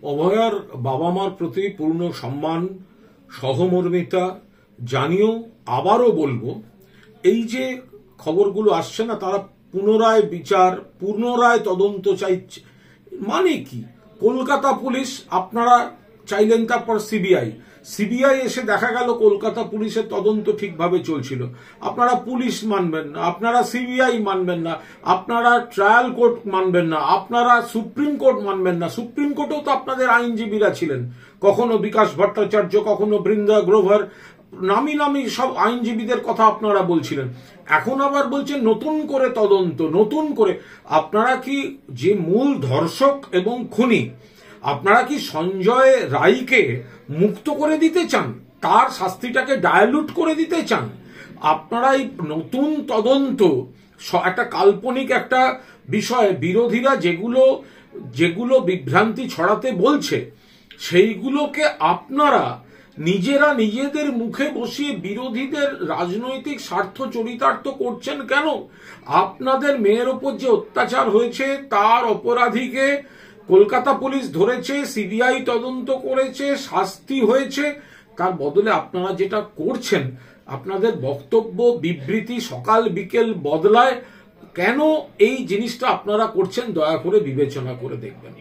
অভয়ার বাবা মার প্রতি পূর্ণ সম্মান, সহমর্মিতা জানিয়েও আবারও বলবো, এই যে খবরগুলো আসছে না, তারা পুনরায় বিচার, পুনরায় তদন্ত চাইছে। মানে কি, কলকাতা পুলিশ আপনারা চাইলেন, তারপর সিবিআই এসে দেখা গেল কলকাতা পুলিশের তদন্ত ঠিকভাবে চলছিল। আপনারা পুলিশ মানবেন না, আপনারা সিবিআই মানবেন না, আপনারা ট্রায়াল কোর্ট মানবেন না, আপনারা সুপ্রিম কোর্ট মানবেন না। সুপ্রিম কোর্টেও তো আপনাদের আইনজীবীরা ছিলেন, কখনো বিকাশ ভট্টাচার্য, কখনো বৃন্দা গ্রোভার, নামি নামি সব আইনজীবীদের কথা আপনারা বলছিলেন। এখন আবার বলছেন নতুন করে তদন্ত, নতুন করে। আপনারা কি যে মূল ধর্ষক এবং খুনি, আপনারা কি সঞ্জয় রায়কে মুক্ত করে দিতে চান? তার শাস্তিটাকে ডায়ালুট করে দিতে চান? আপনারা এই নতুন তদন্ত একটা কাল্পনিক একটা বিষয়, বিরোধীরা যেগুলো বিভ্রান্তি ছড়াতে বলছে, সেইগুলোকে আপনারা নিজেরা নিজেদের মুখে বসিয়ে বিরোধীদের রাজনৈতিক স্বার্থ চরিতার্থ করছেন কেন? আপনাদের মেয়ের ওপর যে অত্যাচার হয়েছে তার অপরাধীকে কলকাতা পুলিশ ধরেছে, সিবিআই তদন্ত করেছে, শাস্তি হয়েছে। তার বদলে আপনারা যেটা করছেন, আপনাদের বক্তব্য, বিবৃতি সকাল বিকেল বদলায়। কেন এই জিনিসটা আপনারা করছেন, দয়া করে বিবেচনা করে দেখবেন।